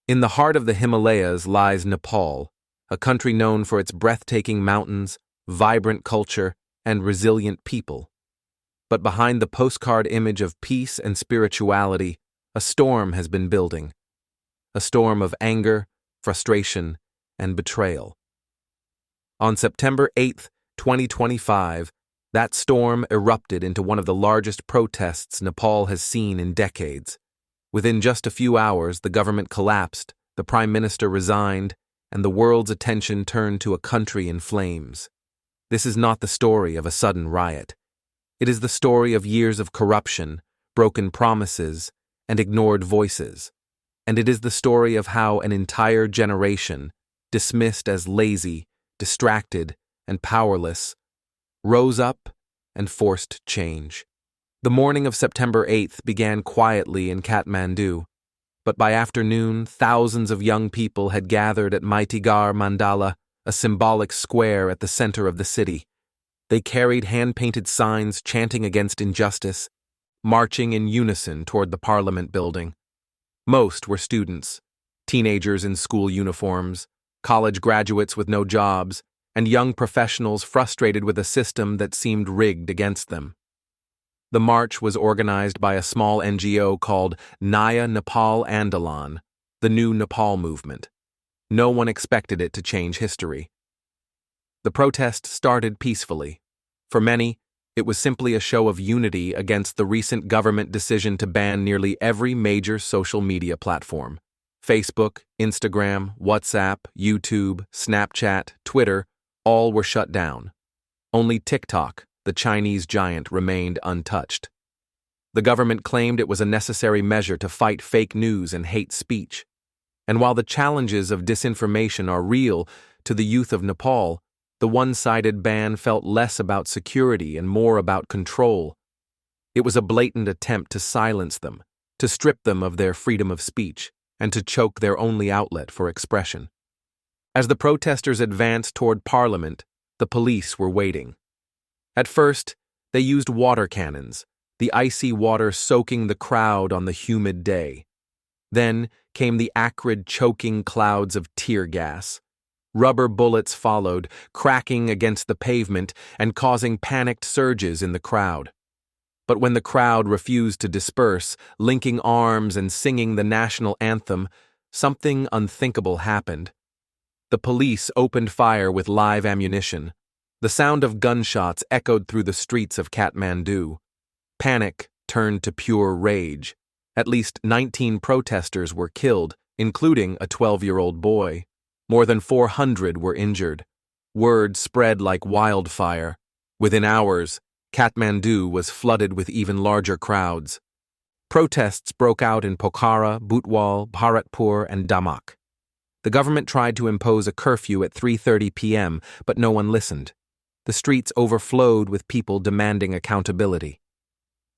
In the heart of the Himalayas lies Nepal, a country known for its breathtaking mountains, vibrant culture, and resilient people. But behind the postcard image of peace and spirituality, a storm has been building. A storm of anger, frustration, and betrayal. On September 8, 2025, that storm erupted into one of the largest protests Nepal has seen in decades. Within just a few hours, the government collapsed, the prime minister resigned, and the world's attention turned to a country in flames. This is not the story of a sudden riot. It is the story of years of corruption, broken promises, and ignored voices. And it is the story of how an entire generation, dismissed as lazy, distracted, and powerless, rose up and forced change. The morning of September 8th began quietly in Kathmandu, but by afternoon, thousands of young people had gathered at Maitigar Mandala, a symbolic square at the center of the city. They carried hand-painted signs chanting against injustice, marching in unison toward the parliament building. Most were students, teenagers in school uniforms, college graduates with no jobs, and young professionals frustrated with a system that seemed rigged against them. The march was organized by a small NGO called Naya Nepal Andolan, the New Nepal Movement. No one expected it to change history. The protest started peacefully. For many, it was simply a show of unity against the recent government decision to ban nearly every major social media platform. Facebook, Instagram, WhatsApp, YouTube, Snapchat, Twitter, all were shut down. Only TikTok, the Chinese giant, remained untouched. The government claimed it was a necessary measure to fight fake news and hate speech. And while the challenges of disinformation are real to the youth of Nepal, the one-sided ban felt less about security and more about control. It was a blatant attempt to silence them, to strip them of their freedom of speech, and to choke their only outlet for expression. As the protesters advanced toward Parliament, the police were waiting. At first, they used water cannons, the icy water soaking the crowd on the humid day. Then came the acrid, choking clouds of tear gas. Rubber bullets followed, cracking against the pavement and causing panicked surges in the crowd. But when the crowd refused to disperse, linking arms and singing the national anthem, something unthinkable happened. The police opened fire with live ammunition. The sound of gunshots echoed through the streets of Kathmandu. Panic turned to pure rage. At least 19 protesters were killed, including a 12-year-old boy. More than 400 were injured. Word spread like wildfire. Within hours, Kathmandu was flooded with even larger crowds. Protests broke out in Pokhara, Butwal, Bharatpur, and Damak. The government tried to impose a curfew at 3:30 p.m., but no one listened. The streets overflowed with people demanding accountability.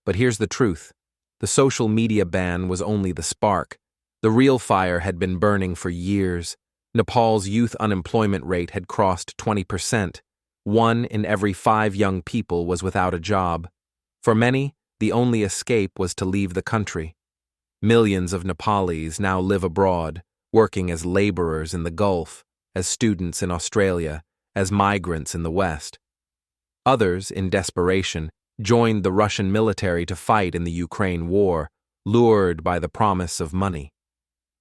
But here's the truth. The social media ban was only the spark. The real fire had been burning for years. Nepal's youth unemployment rate had crossed 20%. 1 in every 5 young people was without a job. For many, the only escape was to leave the country. Millions of Nepalis now live abroad, working as laborers in the Gulf, as students in Australia, as migrants in the West. Others, in desperation, joined the Russian military to fight in the Ukraine war, lured by the promise of money.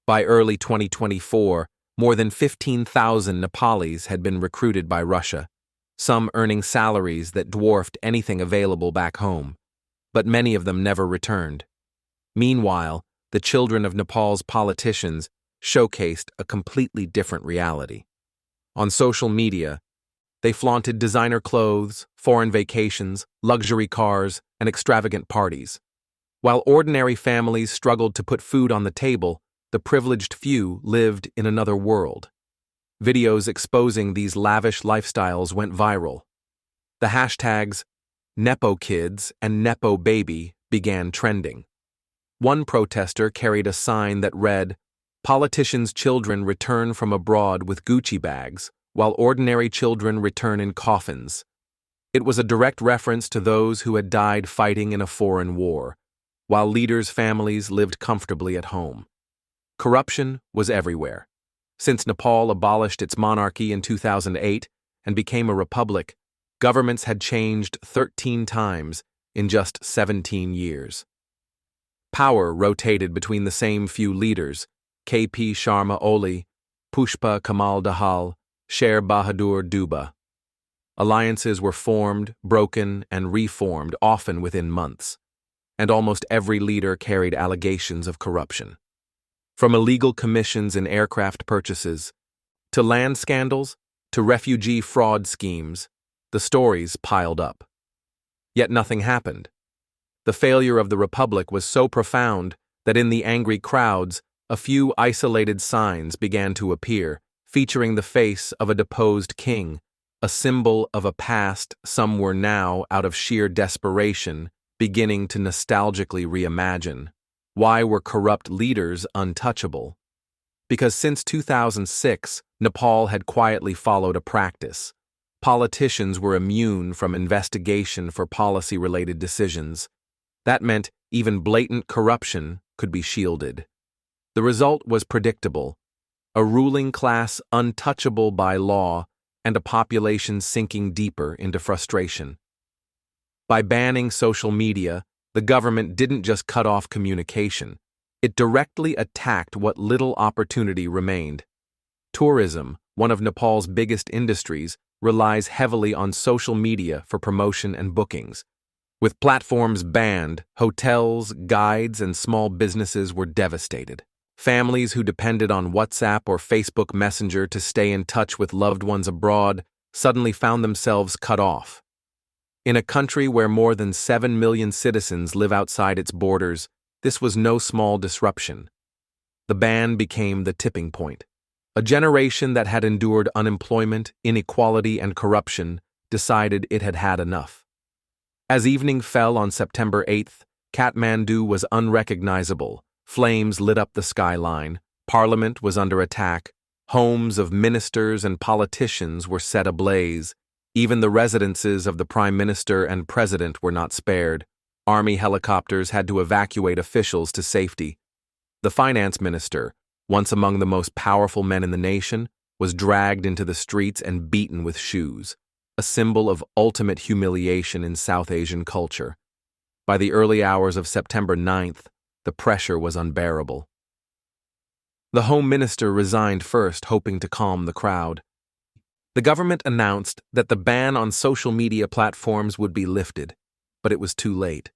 By early 2024, more than 15,000 Nepalis had been recruited by Russia, some earning salaries that dwarfed anything available back home, but many of them never returned. Meanwhile, the children of Nepal's politicians showcased a completely different reality. On social media, they flaunted designer clothes, foreign vacations, luxury cars, and extravagant parties. While ordinary families struggled to put food on the table, the privileged few lived in another world. Videos exposing these lavish lifestyles went viral. The hashtags Nepo Kids and Nepo Baby began trending. One protester carried a sign that read, "Politicians' children return from abroad with Gucci bags, while ordinary children return in coffins." It was a direct reference to those who had died fighting in a foreign war, while leaders' families lived comfortably at home. Corruption was everywhere. Since Nepal abolished its monarchy in 2008 and became a republic, governments had changed 13 times in just 17 years. Power rotated between the same few leaders: K.P. Sharma Oli, Pushpa Kamal Dahal, Sher Bahadur Dubba. Alliances were formed, broken, and reformed, often within months, and almost every leader carried allegations of corruption. From illegal commissions in aircraft purchases, to land scandals, to refugee fraud schemes, the stories piled up. Yet nothing happened. The failure of the republic was so profound that in the angry crowds, a few isolated signs began to appear, featuring the face of a deposed king, a symbol of a past some were now, out of sheer desperation, beginning to nostalgically reimagine. Why were corrupt leaders untouchable? Because since 2006, Nepal had quietly followed a practice. Politicians were immune from investigation for policy-related decisions. That meant even blatant corruption could be shielded. The result was predictable: a ruling class untouchable by law and a population sinking deeper into frustration. By banning social media, the government didn't just cut off communication. It directly attacked what little opportunity remained. Tourism, one of Nepal's biggest industries, relies heavily on social media for promotion and bookings. With platforms banned, hotels, guides, and small businesses were devastated. Families who depended on WhatsApp or Facebook Messenger to stay in touch with loved ones abroad suddenly found themselves cut off. In a country where more than 7 million citizens live outside its borders, this was no small disruption. The ban became the tipping point. A generation that had endured unemployment, inequality, and corruption decided it had had enough. As evening fell on September 8th, Kathmandu was unrecognizable. Flames lit up the skyline. Parliament was under attack. Homes of ministers and politicians were set ablaze. Even the residences of the Prime Minister and President were not spared. Army helicopters had to evacuate officials to safety. The finance minister, once among the most powerful men in the nation, was dragged into the streets and beaten with shoes, a symbol of ultimate humiliation in South Asian culture. By the early hours of September 9th, the pressure was unbearable. The Home Minister resigned first, hoping to calm the crowd. The government announced that the ban on social media platforms would be lifted, but it was too late.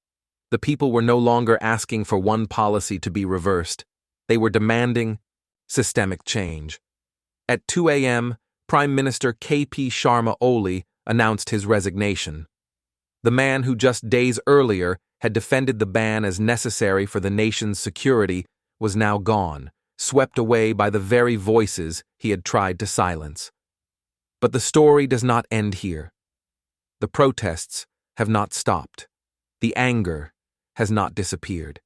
The people were no longer asking for one policy to be reversed. They were demanding systemic change. At 2 a.m., Prime Minister K.P. Sharma Oli announced his resignation. The man who just days earlier had defended the ban as necessary for the nation's security was now gone, swept away by the very voices he had tried to silence. But the story does not end here. The protests have not stopped. The anger has not disappeared.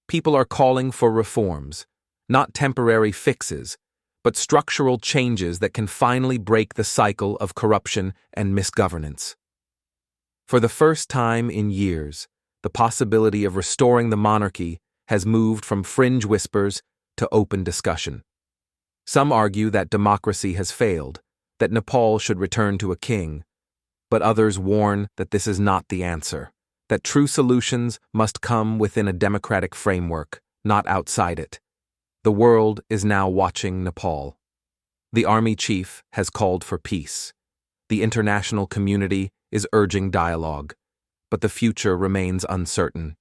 People are calling for reforms, not temporary fixes, but structural changes that can finally break the cycle of corruption and misgovernance. For the first time in years, the possibility of restoring the monarchy has moved from fringe whispers to open discussion. Some argue that democracy has failed, that Nepal should return to a king, but others warn that this is not the answer, that true solutions must come within a democratic framework, not outside it. The world is now watching Nepal. The army chief has called for peace. The international community is urging dialogue, but the future remains uncertain.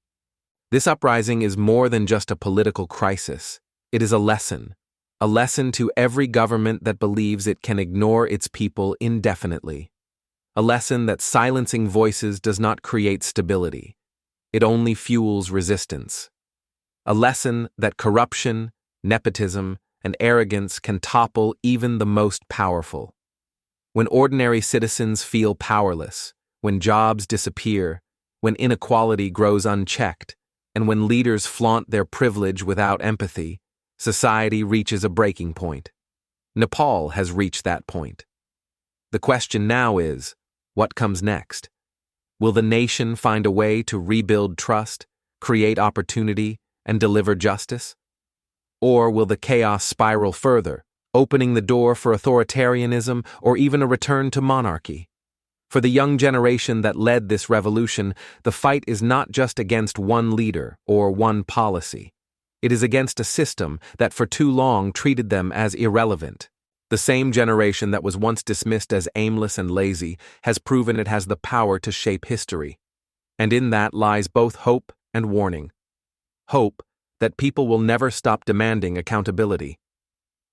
This uprising is more than just a political crisis. It is a lesson to every government that believes it can ignore its people indefinitely. A lesson that silencing voices does not create stability. It only fuels resistance. A lesson that corruption, nepotism, and arrogance can topple even the most powerful. When ordinary citizens feel powerless, when jobs disappear, when inequality grows unchecked, and when leaders flaunt their privilege without empathy, society reaches a breaking point. Nepal has reached that point. The question now is, what comes next? Will the nation find a way to rebuild trust, create opportunity, and deliver justice? Or will the chaos spiral further, opening the door for authoritarianism or even a return to monarchy? For the young generation that led this revolution, the fight is not just against one leader or one policy. It is against a system that for too long treated them as irrelevant. The same generation that was once dismissed as aimless and lazy has proven it has the power to shape history. And in that lies both hope and warning. Hope that people will never stop demanding accountability.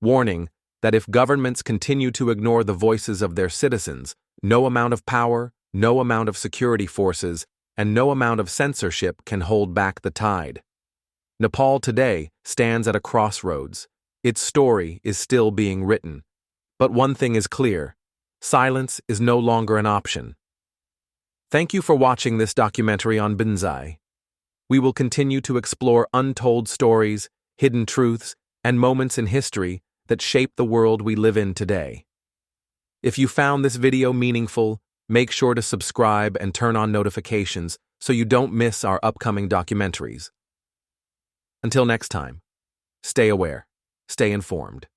Warning that if governments continue to ignore the voices of their citizens, no amount of power, no amount of security forces, and no amount of censorship can hold back the tide. Nepal today stands at a crossroads. Its story is still being written. But one thing is clear: silence is no longer an option. Thank you for watching this documentary on Bnzay. We will continue to explore untold stories, hidden truths, and moments in history that shape the world we live in today. If you found this video meaningful, make sure to subscribe and turn on notifications so you don't miss our upcoming documentaries. Until next time, stay aware, stay informed.